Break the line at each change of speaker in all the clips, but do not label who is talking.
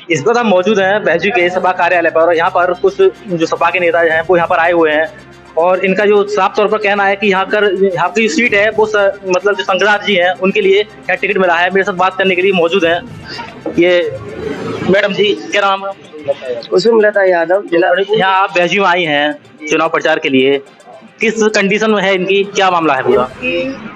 इस वक्त हम मौजूद हैं बैजू के सपा कार्यालय पर और यहाँ पर कुछ जो सपा के नेता हैं वो यहाँ पर आए हुए हैं और इनका जो साफ तौर पर कहना है कि यहाँ की जो सीट है वो मतलब जो शंकरनाथ जी हैं उनके लिए यहाँ टिकट मिला है। मेरे साथ बात करने के लिए मौजूद हैं ये मैडम जी, क्या नाम है?
कुसुमलता यादव, जिला।
यहाँ आप बैजू में आई हैं चुनाव प्रचार के लिए, किस कंडीशन में है इनकी, क्या मामला है पूरा?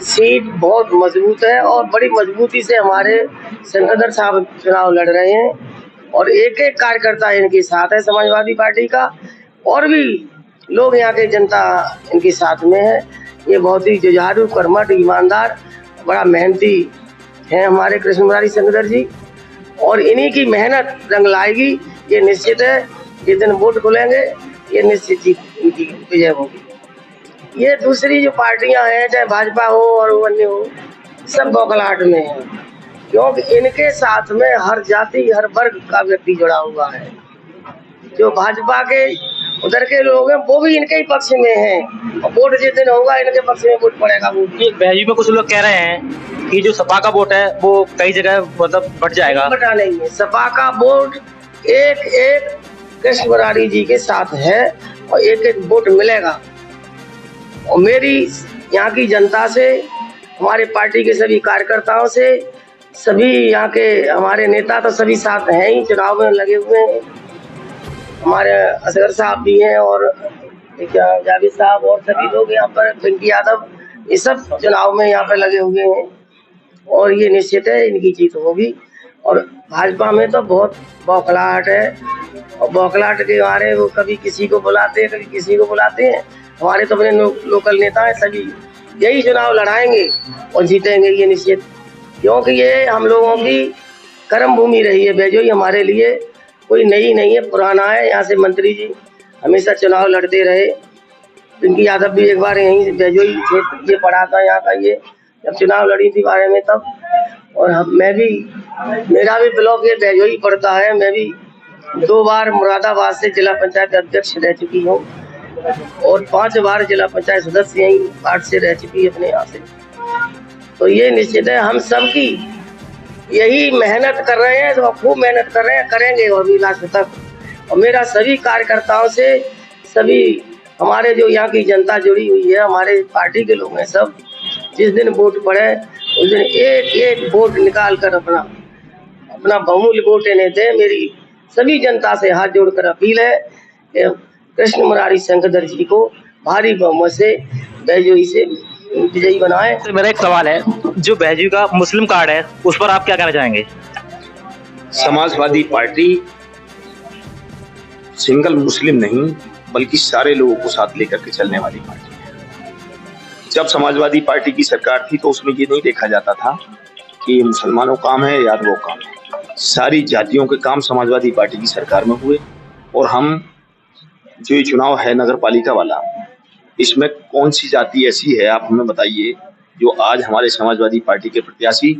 सीट बहुत मजबूत है और बड़ी मजबूती से हमारे शंकर साहब चुनाव लड़ रहे हैं और एक एक कार्यकर्ता इनके साथ है समाजवादी पार्टी का, और भी लोग यहाँ के जनता इनके साथ में है। ये बहुत ही जुझारू, कर्मठ, ईमानदार, बड़ा मेहनती है हमारे कृष्ण मुरारी शंकर जी, और इन्हीं की मेहनत रंग लाएगी, ये निश्चित है। जिस दिन वोट खुलेंगे ये निश्चित इनकी विजय होगी। ये दूसरी जो पार्टियां हैं, चाहे भाजपा हो और अन्य हो, सब बौखलाहट में है, क्योंकि इनके साथ में हर जाति, हर वर्ग का व्यक्ति जुड़ा हुआ है। जो भाजपा के उधर के लोग हैं वो भी इनके ही पक्ष में हैं और वोट जिस दिन होगा इनके पक्ष में वोट पड़ेगा।
बैजू में कुछ लोग कह रहे हैं कि जो सपा का वोट है वो कई जगह मतलब बढ़ जाएगा।
बटा नहीं है, सपा का वोट एक एक कृष्ण मुरारी जी के साथ है और एक एक वोट मिलेगा। और मेरी यहाँ की जनता से, हमारे पार्टी के सभी कार्यकर्ताओं से, सभी यहाँ के हमारे नेता तो सभी साथ हैं ही, चुनाव में लगे हुए हैं। हमारे असगर साहब भी हैं और जावेद साहब और सभी लोग यहाँ पर, पिंकी यादव, ये सब चुनाव में यहाँ पर लगे हुए हैं और ये निश्चित है इनकी जीत होगी। और भाजपा में तो बहुत बौखलाहट है और बौखलाहट के मारे वो कभी किसी को बुलाते हैं, कभी किसी को बुलाते हैं। हमारे तो अपने लोकल नेता हैं, सभी यही चुनाव लड़ाएंगे और जीतेंगे ये निश्चित, क्योंकि ये हम लोगों की कर्म भूमि रही है। बैजोई हमारे लिए कोई नई नहीं है, पुराना है। यहाँ से मंत्री जी हमेशा चुनाव लड़ते रहे। पिंकी यादव भी एक बार यहीं बैजोई क्षेत्र ये पढ़ा था, यहाँ का ये जब चुनाव लड़ी थी बारे में तब, और मैं भी, मेरा भी ब्लॉक ये बैजोई पड़ता है। मैं भी 2 बार मुरादाबाद से जिला पंचायत अध्यक्ष रह चुकी हूँ और 5 बार जिला पंचायत सदस्य यहीं पार्ट से रह चुकी है अपने यहाँ से। तो ये निश्चित है हम सबकी यही मेहनत कर रहे हैं, तो खूब मेहनत कर रहे हैं, करेंगे और भी लास्ट तक। और मेरा सभी कार्यकर्ताओं से, सभी हमारे जो यहाँ की जनता जुड़ी हुई है, हमारे पार्टी के लोग हैं सब, जिस दिन वोट पड़े उस दिन एक एक वोट निकाल कर अपना बहुमूल्य वोट इन्हें दें। मेरी सभी जनता से हाथ जोड़कर अपील है कि कृष्ण मुरारी शंकर जी को भारी बहुमत से बैजोई से विजयी बनाए।
तो मेरा एक सवाल है, जो बैजू का मुस्लिम कार्ड है उस पर आप क्या कहना चाहेंगे?
समाजवादी पार्टी सिंगल मुस्लिम नहीं बल्कि सारे लोगों को साथ लेकर के चलने वाली पार्टी है। जब समाजवादी पार्टी की सरकार थी तो उसमें ये नहीं देखा जाता था कि ये मुसलमानों का काम है या वो काम है। सारी जातियों के काम समाजवादी पार्टी की सरकार में हुए। और हम जो ये चुनाव है नगर पालिका वाला, इसमें कौन सी जाति ऐसी है आप हमें बताइए जो आज हमारे समाजवादी पार्टी के प्रत्याशी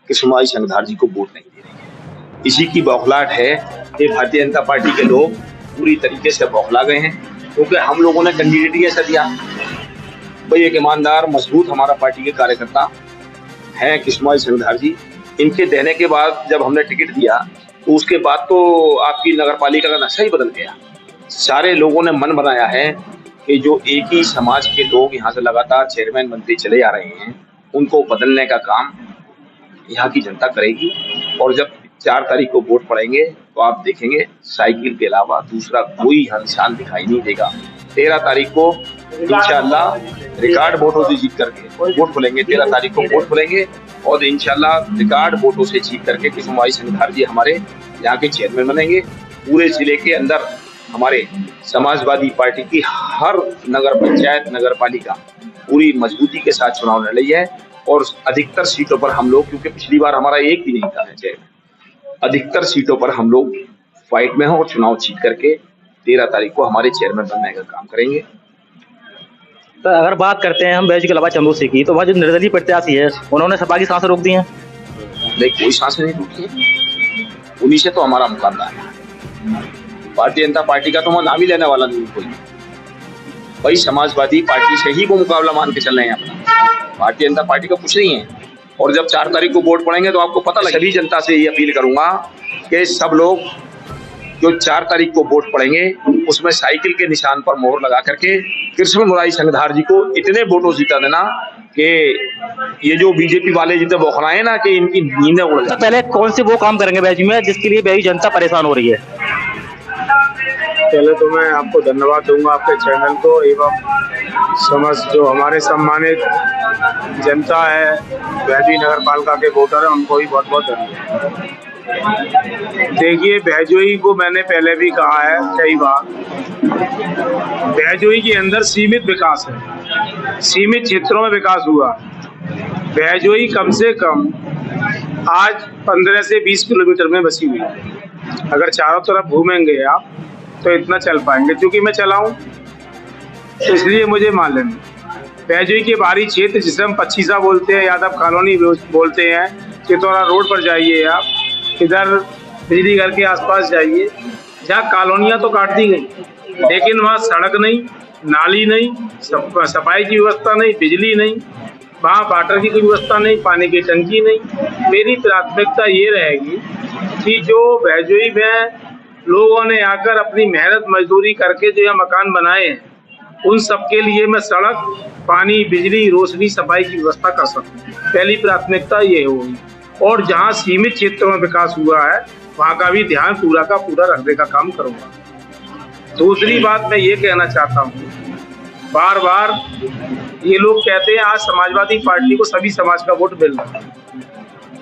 कृष्ण मुरारी शंकर जी को वोट नहीं दे रही है। इसी की बौखलाहट है कि भारतीय जनता पार्टी के लोग पूरी तरीके से बौखला गए हैं, क्योंकि हम लोगों ने कैंडिडेट ही ऐसा दिया। भाई एक ईमानदार, मजबूत हमारा पार्टी के कार्यकर्ता हैं कृष्ण मुरारी शंकर जी। इनके देने के बाद जब हमने टिकट दिया तो उसके बाद तो आपकी नगर पालिका का नक्शा ही बदल गया। सारे लोगों ने मन बनाया है कि जो एक ही समाज के लोग यहाँ से लगातार चेयरमैन मंत्री चले आ रहे हैं, उनको बदलने का काम यहाँ की जनता करेगी। और जब 4 तारीख को वोट पड़ेंगे तो आप देखेंगे साइकिल के अलावा दूसरा कोई निशान दिखाई नहीं देगा। 13 तारीख को इंशाल्लाह रिकॉर्ड वोटों से जीत करके वोट खुलेंगे। 13 तारीख को वोट खुलेंगे और इंशाल्लाह रिकॉर्ड वोटों से जीत करके कृष्ण मुरारी शंकर जी हमारे यहाँ के चेयरमैन बनेंगे। पूरे जिले के अंदर हमारे समाजवादी पार्टी की हर नगर पंचायत, नगर पालिका पूरी मजबूती के साथ चुनाव लड़ रही है और अधिकतर सीटों पर हम लोग, क्योंकि पिछली बार हमारा एक भी नहीं था चेयरमैन, अधिकतर सीटों पर हम लोग फाइट में हैं और चुनाव जीत करके 13 तारीख को हमारे चेयरमैन बनने का काम करेंगे।
तो अगर बात करते हैं हम बैजू के अलावा चंदू सिंह की, तो वह जो निर्दलीय प्रत्याशी है उन्होंने सपा की सांसें रोक दी हैं।
नहीं, कोई सांसें नहीं रोकी है, उन्हीं से तो हमारा मुकाबला है। भारतीय जनता पार्टी का तो मैं नाम ही लेने वाला नहीं कोई। भाई समाजवादी पार्टी से ही वो मुकाबला मान के चल रहे हैं अपना, भारतीय जनता पार्टी का कुछ नहीं है। और जब 4 तारीख को वोट पड़ेंगे तो आपको पता लगे। सभी जनता से ये अपील करूंगा कि सब लोग जो 4 तारीख को वोट पड़ेंगे उसमें साइकिल के निशान पर मोहर लगा करके कृष्ण मुरारी संगधार जी को इतने वोटों से जीता देना कि ये जो बीजेपी वाले जितने बौखलाए ना कि इनकी नींदें उड़ जाए।
पहले कौन से वो काम करेंगे बैजू में जिसके लिए बैजू जनता परेशान हो रही है?
पहले तो मैं आपको धन्यवाद दूंगा, आपके चैनल को एवं समस्त जो हमारे सम्मानित जनता है, भैजोई नगर पालिका के वोटर हैं, उनको भी बहुत बहुत धन्यवाद। देखिए, भैजोई को मैंने पहले भी कहा है कई बार, भैजोई के अंदर सीमित विकास है, सीमित क्षेत्रों में विकास हुआ। भैजोई कम से कम आज 15 से 20 किलोमीटर में बसी हुई है। अगर चारों तरफ घूमेंगे आप तो इतना चल पाएंगे, क्योंकि मैं चला हूँ तो इसलिए मुझे मालूम है। भैजोई के बाहरी क्षेत्र जिसे हम पच्चीसा बोलते हैं, यादव कॉलोनी बोलते हैं, चितौरा रोड पर जाइए आप, इधर बिजली घर के आसपास जाइए, जहाँ कॉलोनियाँ तो काट दी गई लेकिन वहाँ सड़क नहीं, नाली नहीं, सफाई की व्यवस्था नहीं, बिजली नहीं, वहाँ वाटर की कोई व्यवस्था नहीं, पानी की टंकी नहीं। मेरी प्राथमिकता ये रहेगी कि जो भैजोई में लोगों ने आकर अपनी मेहनत मजदूरी करके जो यहाँ मकान बनाए हैं, उन सबके लिए मैं सड़क, पानी, बिजली, रोशनी, सफाई की व्यवस्था कर सकूँ। पहली प्राथमिकता ये होगी। और जहाँ सीमित क्षेत्रों में विकास हुआ है वहाँ का भी ध्यान पूरा का पूरा रखने का काम करूँगा। दूसरी बात मैं ये कहना चाहता हूँ, बार बार ये लोग कहते हैं आज समाजवादी पार्टी को सभी समाज का वोट मिल रहा है,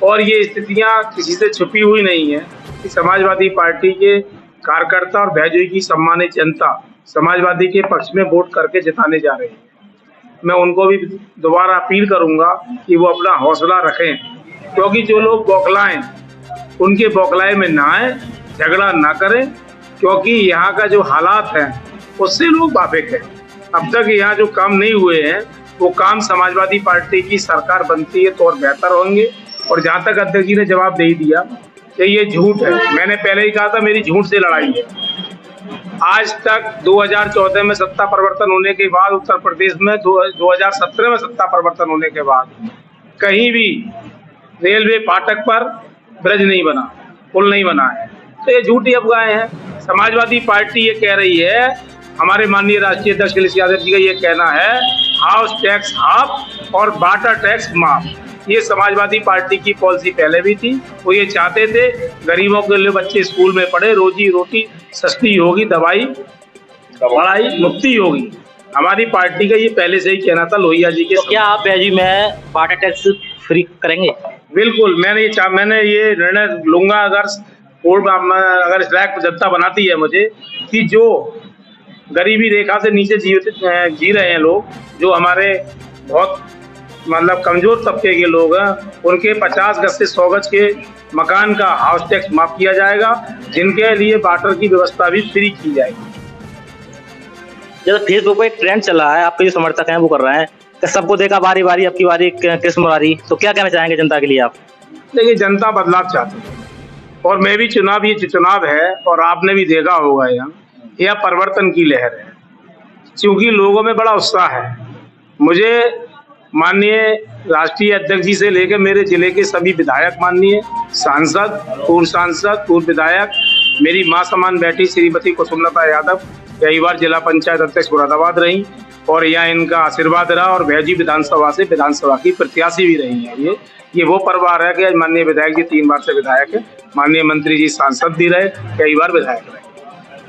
और ये स्थितियाँ किसी से छुपी हुई नहीं है कि समाजवादी पार्टी के कार्यकर्ता और भैजोई की सम्मानित जनता समाजवादी के पक्ष में वोट करके जिताने जा रहे हैं। मैं उनको भी दोबारा अपील करूंगा कि वो अपना हौसला रखें, क्योंकि जो लोग बौखलाएं उनके बौखलाए में ना आए, झगड़ा ना करें, क्योंकि यहाँ का जो हालात हैं उससे लोग वाकिफ हैं। अब तक यहाँ जो काम नहीं हुए हैं वो काम समाजवादी पार्टी की सरकार बनती है तो और बेहतर होंगे। और जहाँ तक अध्यक्ष जी ने जवाब दे दिया कि ये झूठ है, मैंने पहले ही कहा था मेरी झूठ से लड़ाई है। आज तक 2014 में सत्ता परिवर्तन होने के बाद, उत्तर प्रदेश में 2017 में सत्ता परिवर्तन होने के बाद कहीं भी रेलवे फाटक पर ब्रिज नहीं बना, पुल नहीं बना है, तो ये झूठी अफवाहें हैं। समाजवादी पार्टी ये कह रही है, हमारे माननीय राष्ट्रीय अध्यक्ष अखिलेश यादव जी का ये कहना है हाउस टैक्स हाफ और वाटर टैक्स माफ। ये समाजवादी पार्टी की पॉलिसी पहले भी थी। वो ये चाहते थे गरीबों के लिए बच्चे स्कूल में पढ़े, रोजी रोटी सस्ती होगी, दवाई पढ़ाई मुफ्ती होगी। हमारी पार्टी का ये पहले से ही कहना था लोहिया जी के।
तो क्या आप भैजोई में वाटर टैक्स फ्री करेंगे?
बिल्कुल, मैंने ये निर्णय लूंगा अगर इस लायक जनता बनाती है मुझे, कि जो गरीबी रेखा से नीचे जी रहे हैं लोग, जो हमारे बहुत मतलब कमजोर तबके के लोग हैं, उनके 50 गज से 100 गज के मकान का हाउस टैक्स माफ किया जाएगा, जिनके लिए वाटर की व्यवस्था भी फ्री की जाएगी।
जैसे फेसबुक पे एक ट्रेंड चल रहा है, आपके जो समर्थक हैं वो कर रहे हैं कि सबको देखा बारी बारी, अब की बारी कृष्ण मुरारी, तो क्या कहना चाहेंगे जनता के लिए आप?
देखिए, जनता बदलाव चाहती है और मैं भी ये चुनाव है और आपने भी देखा होगा यह परिवर्तन की लहर है, क्योंकि लोगों में बड़ा उत्साह है। मुझे माननीय राष्ट्रीय अध्यक्ष जी से लेकर मेरे जिले के सभी विधायक, माननीय सांसद, पूर्व विधायक, मेरी मां समान बेटी श्रीमती कुसुमलता यादव कई बार जिला पंचायत अध्यक्ष मुरादाबाद रही और यहाँ इनका आशीर्वाद रहा, और भैजोई विधानसभा से विधानसभा की प्रत्याशी भी रही है। ये वो परिवार है कि माननीय विधायक जी 3 बार से विधायक है, माननीय मंत्री जी सांसद भी रहे, कई बार विधायक रहे।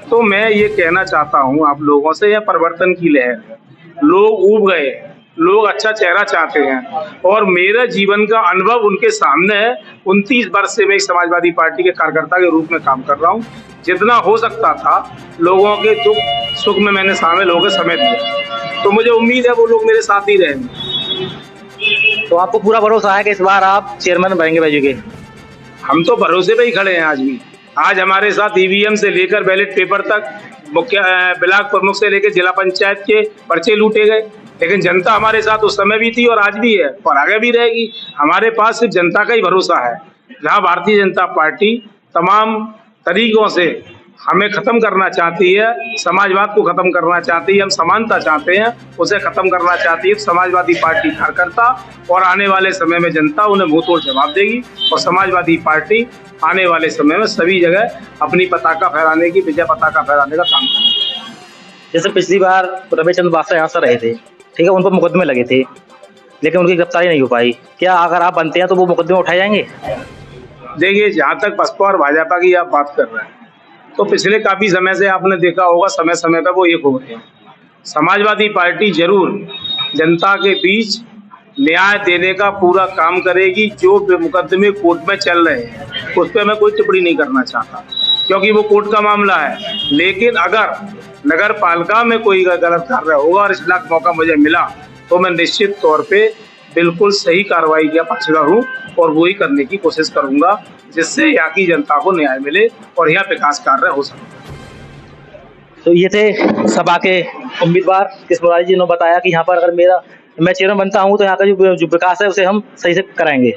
तो मैं ये कहना चाहता हूँ आप लोगों से, यह परिवर्तन की लहर है। लोग ऊब गए, लोग अच्छा चेहरा चाहते हैं, और मेरा जीवन का अनुभव उनके सामने है। 29 वर्ष से मैं समाजवादी पार्टी के कार्यकर्ता के रूप में काम कर रहा हूँ। जितना हो सकता था लोगों के दुख सुख में मैंने शामिल होकर समय दिया, तो मुझे उम्मीद है वो लोग मेरे साथ ही रहेंगे।
तो आपको पूरा भरोसा है कि इस बार आप चेयरमैन बनेंगे भैजोई के?
हम तो भरोसे पे ही खड़े हैं। आज भी हमारे साथ ईवीएम से लेकर बैलेट पेपर तक, मुख्य ब्लॉक प्रमुख से लेकर जिला पंचायत के पर्चे लूटे गए, लेकिन जनता हमारे साथ उस समय भी थी और आज भी है और आगे भी रहेगी। हमारे पास सिर्फ जनता का ही भरोसा है। जहाँ भारतीय जनता पार्टी तमाम तरीकों से हमें खत्म करना चाहती है, समाजवाद को खत्म करना चाहती है, हम समानता चाहते हैं, उसे खत्म करना चाहती है समाजवादी पार्टी कार्यकर्ता, और आने वाले समय में जनता उन्हें मुंहतोड़ जवाब देगी। और समाजवादी पार्टी आने वाले समय में सभी जगह अपनी पताका फहराने की, विजय पताका फहराने का काम करेगी।
जैसे पिछली बार रविचंद्र बासा यहाँ से रहे थे, ठीक है, उन पर मुकदमे लगे थे, लेकिन उनकी गिरफ्तारी नहीं हो पाई। क्या अगर आप बनते हैं तो वो मुकदमे उठाए जाएंगे?
देखिए, जहाँ तक बसपा और भाजपा की आप बात कर रहे हैं, तो पिछले काफी समय से आपने देखा होगा, समय समय पर वो एक हो रहे हैं। समाजवादी पार्टी जरूर जनता के बीच न्याय देने का पूरा काम करेगी। जो मुकदमे कोर्ट में चल रहे हैं उस पर मैं कोई टिप्पणी नहीं करना चाहता, क्योंकि वो कोर्ट का मामला है। लेकिन अगर नगर पालिका में कोई गलत कार्य होगा और इस लाख मौका मुझे मिला, तो मैं निश्चित तौर पे बिल्कुल सही कार्रवाई का पक्षधर हूँ और वही करने की कोशिश करूंगा, जिससे यहाँ की जनता को न्याय मिले और यहाँ विकास कार्य हो सके।
तो ये थे सभा के उम्मीदवार कृष्ण मुरारी जी ने बताया कि यहाँ पर अगर मैं चेयरमैन बनता हूँ तो यहाँ का जो विकास है उसे हम सही से कराएंगे।